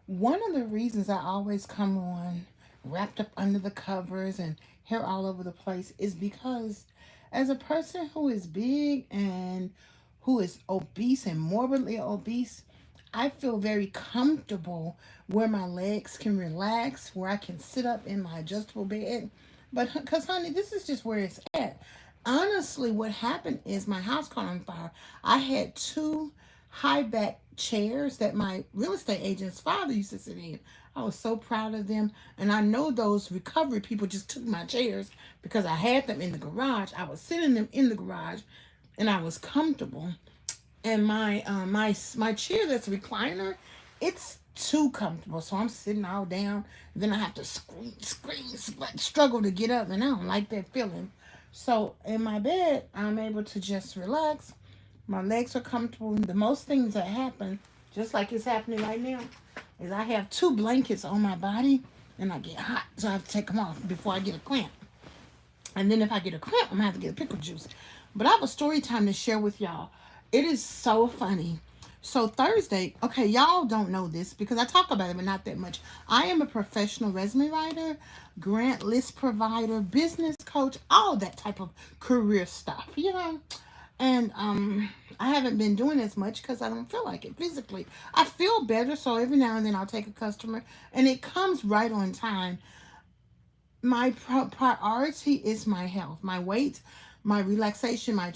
One of the reasons I always come on wrapped up under the covers and hair all over the place is because as a person who is big and who is obese and morbidly obese, I feel very comfortable where my legs can relax, where I can sit up in my adjustable bed. But because, honey, this is just where it's at. Honestly, what happened is my house caught on fire. I had two high back chairs that my real estate agent's father used to sit in. I was so proud of them. And I know those recovery people just took my chairs because I had them in the garage. I was sitting them in the garage and I was comfortable. And my chair that's a recliner, it's too comfortable. So I'm sitting all down. Then I have to struggle to get up, and I don't like that feeling. So in my bed, I'm able to just relax. My legs are comfortable. The most things that happen, just like it's happening right now, is I have two blankets on my body, and I get hot, so I have to take them off before I get a cramp. And then if I get a cramp, I'm gonna have to get a pickle juice. But I have a story time to share with y'all. It is so funny. So Thursday, okay, y'all don't know this because I talk about it, but not that much. I am a professional resume writer, grant list provider, business coach, all that type of career stuff, And I haven't been doing as much because I don't feel like it physically. I feel better, so every now and then I'll take a customer, and it comes right on time. My priority is my health, my weight, my relaxation, my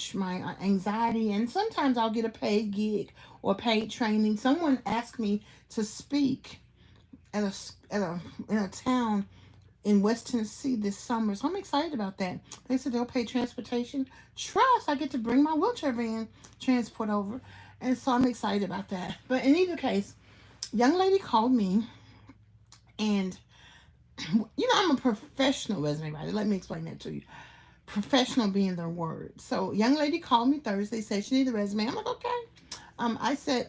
anxiety, and sometimes I'll get a paid gig or paid training. Someone asked me to speak at a in a town in West Tennessee this summer, so I'm excited about that. They said they'll pay transportation. Trust, I get to bring my wheelchair van transport over, and so I'm excited about that. But in either case, young lady called me, and I'm a professional resume writer. Let me explain that to you. Professional being the word. So, young lady called me Thursday, said she needed a resume. I'm like, okay. I said,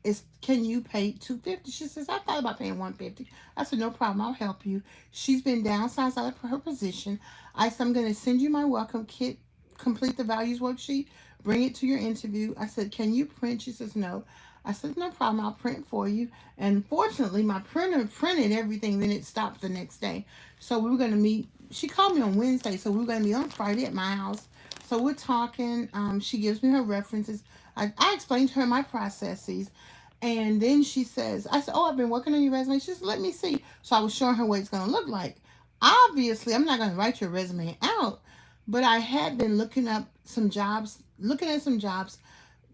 is can you pay 250? She says, I thought about paying 150. I said, no problem, I'll help you. She's been downsized out of her position. I said, I'm gonna send you my welcome kit, complete the values worksheet, bring it to your interview. I said, can you print? She says, no. I said, no problem, I'll print for you. And fortunately, my printer printed everything, then it stopped the next day. So we were gonna meet. She called me on Wednesday, so we were gonna meet on Friday at my house. So we're talking. She gives me her references. I explained to her my processes. And then she says, I said, oh, I've been working on your resume. She says, let me see. So I was showing her what it's going to look like. Obviously, I'm not going to write your resume out, but I had been looking at some jobs,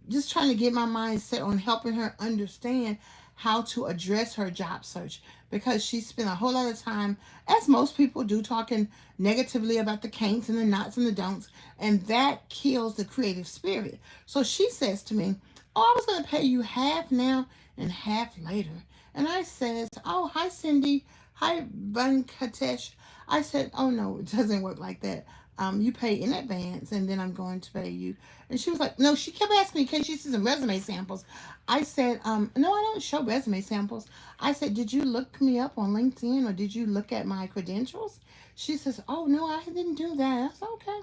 just trying to get my mind set on helping her understand how to address her job search because she spent a whole lot of time, as most people do, talking negatively about the can'ts and the nots and the don'ts, and that kills the creative spirit. So she says to me, oh, I was going to pay you half now and half later. And I says, oh, hi, Cindy. Hi, Venkatesh. I said, oh, no, it doesn't work like that. You pay in advance and then I'm going to pay you. And she was like, no, she kept asking me, can she see some resume samples? I said, no, I don't show resume samples. I said, did you look me up on LinkedIn or did you look at my credentials? She says, oh, no, I didn't do that. I said, okay.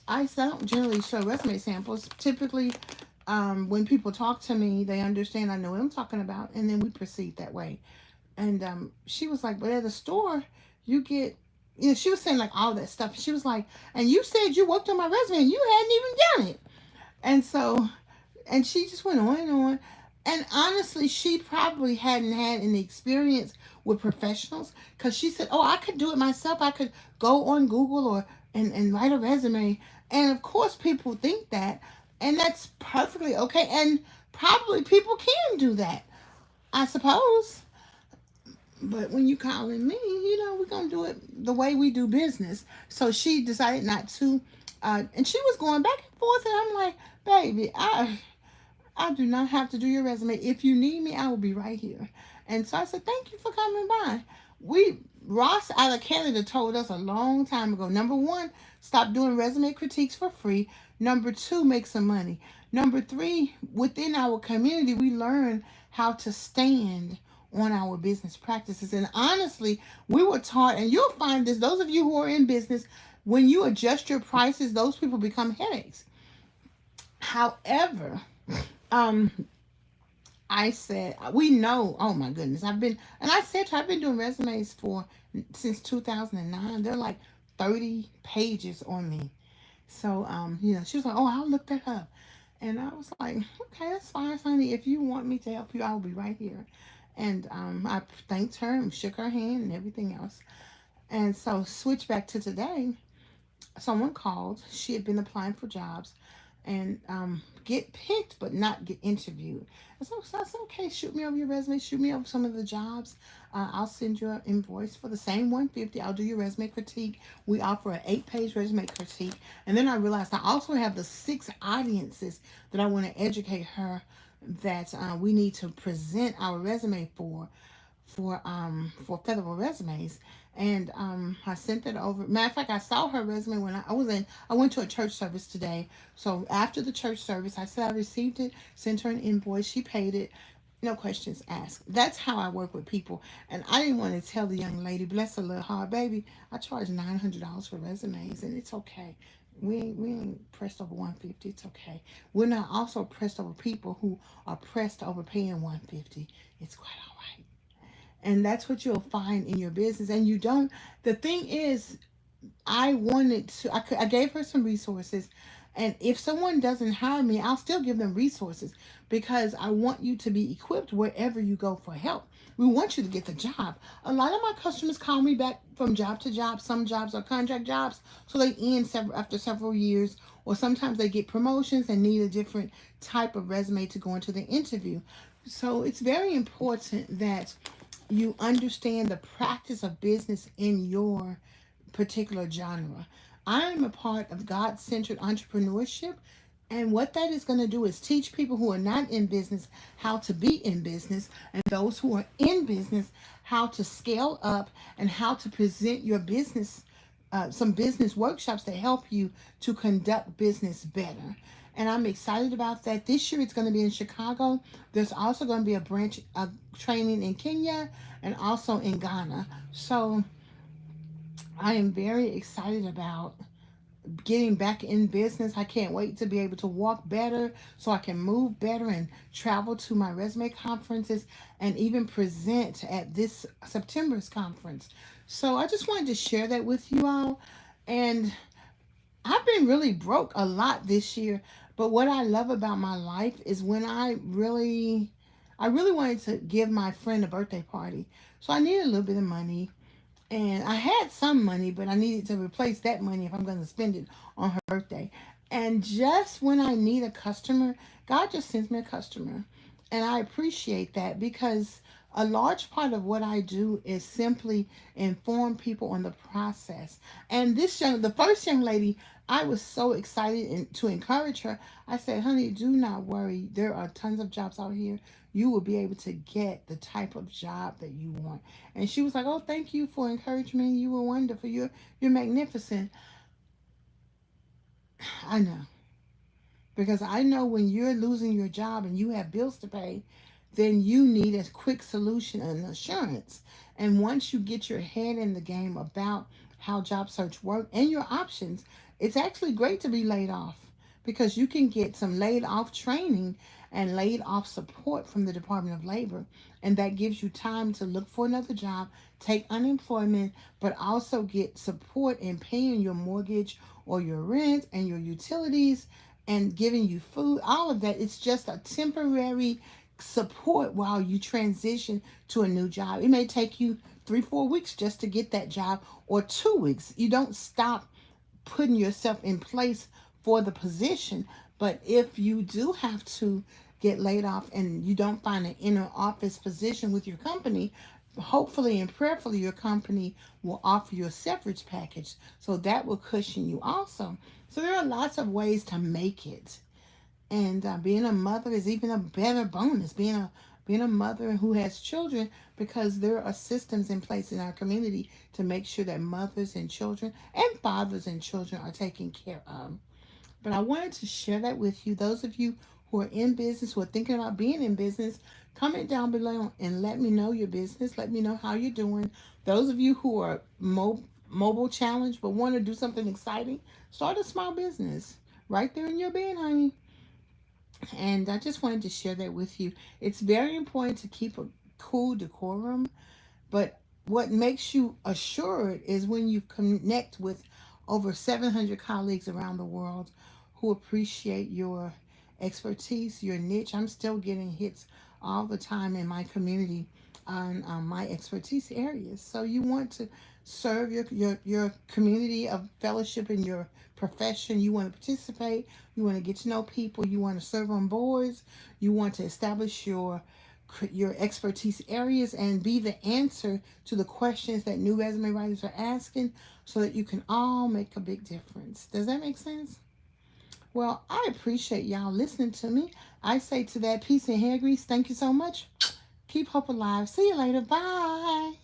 I said, I don't generally show resume samples. Typically, when people talk to me, they understand I know what I'm talking about, and then we proceed that way. And she was like, but at the store, you get, she was saying like all that stuff. She was like, and you said you worked on my resume and you hadn't even done it. And so, and she just went on and on. And honestly, she probably hadn't had any experience with professionals because she said, oh, I could do it myself. I could go on Google and write a resume. And of course, people think that. And that's perfectly okay. And probably people can do that, I suppose. But when you calling me, we're going to do it the way we do business. So she decided not to. And she was going back and forth. And I'm like, baby, I do not have to do your resume. If you need me, I will be right here. And so I said, thank you for coming by. Ross out of Canada told us a long time ago, number one, stop doing resume critiques for free. Number two, make some money. Number three, within our community, we learn how to stand on our business practices. And honestly, we were taught, and you'll find this, those of you who are in business, when you adjust your prices, those people become headaches. However, I I said, we know, oh my goodness, and I said to her, I've been doing resumes since 2009. They're like 30 pages on me. So, she was like, oh, I'll look that up. And I was like, okay, that's fine, honey. If you want me to help you, I'll be right here. And I thanked her and shook her hand and everything else. And so, switch back to today. Someone called. She had been applying for jobs and get picked but not get interviewed. And so I said, okay, shoot me over your resume, shoot me over some of the jobs. I'll send you an invoice for the same 150. I'll do your resume critique. We offer an 8-page resume critique. And then I realized I also have the 6 audiences that I want to educate her that we need to present our resume for federal resumes. And I sent that over. Matter of fact, I saw her resume when I went to a church service today. So after the church service, I said I received it, sent her an invoice, she paid it, no questions asked. That's how I work with people. And I didn't want to tell the young lady, bless her little heart, baby, I charge $900 for resumes, and it's okay. We ain't pressed over 150. It's okay. We're not also pressed over people who are pressed over paying 150. It's quite all right. And that's what you'll find in your business. And you don't. The thing is, I gave her some resources, and if someone doesn't hire me, I'll still give them resources because I want you to be equipped wherever you go for help. We want you to get the job. A lot of my customers call me back from job to job. Some jobs are contract jobs, so they end after several years, or sometimes they get promotions and need a different type of resume to go into the interview. So it's very important that you understand the practice of business in your particular genre. I am a part of God centered entrepreneurship. And what that is going to do is teach people who are not in business how to be in business, and those who are in business how to scale up and how to present your business, some business workshops to help you to conduct business better. And I'm excited about that. This year it's going to be in Chicago. There's also going to be a branch of training in Kenya and also in Ghana. So I am very excited about getting back in business. I can't wait to be able to walk better so I can move better and travel to my resume conferences and even present at this September's conference. So I just wanted to share that with you all. And I've been really broke a lot this year, but what I love about my life is when I really wanted to give my friend a birthday party. So I needed a little bit of money, and I had some money, but I needed to replace that money if I'm going to spend it on her birthday. And just when I need a customer, God just sends me a customer. And I appreciate that because a large part of what I do is simply inform people on the process. And the first young lady, I was so excited to encourage her. I said, honey, do not worry. There are tons of jobs out here. You will be able to get the type of job that you want. And she was like, oh, thank you for encouragement. You were wonderful. You're magnificent. I know. Because I know when you're losing your job and you have bills to pay, then you need a quick solution and assurance. And once you get your head in the game about how job search work and your options, it's actually great to be laid off because you can get some laid off training and laid off support from the Department of Labor. And that gives you time to look for another job, take unemployment, but also get support in paying your mortgage or your rent and your utilities and giving you food, all of that. It's just a temporary support while you transition to a new job. It may take you 3-4 weeks just to get that job, or 2 weeks. You don't stop putting yourself in place for the position. But if you do have to get laid off and you don't find an inner office position with your company, hopefully and prayerfully your company will offer you a severance package, so that will cushion you also. So there are lots of ways to make it. And being a mother is even a better bonus. Being a mother who has children, because there are systems in place in our community to make sure that mothers and children and fathers and children are taken care of. But I wanted to share that with you. Those of you who are in business, who are thinking about being in business, comment down below and let me know your business. Let me know how you're doing. Those of you who are mobile challenged but want to do something exciting, start a small business right there in your bed, honey. And I just wanted to share that with you. It's very important to keep a cool decorum, but what makes you assured is when you connect with over 700 colleagues around the world who appreciate your expertise, your niche. I'm still getting hits all the time in my community on my expertise areas. So you want to serve your community of fellowship in your profession. You want to participate. You want to get to know people. You want to serve on boards. You want to establish your expertise areas and be the answer to the questions that new resume writers are asking so that you can all make a big difference. Does that make sense? Well, I appreciate y'all listening to me. I say to that, peace and hair grease. Thank you so much. Keep hope alive. See you later. Bye.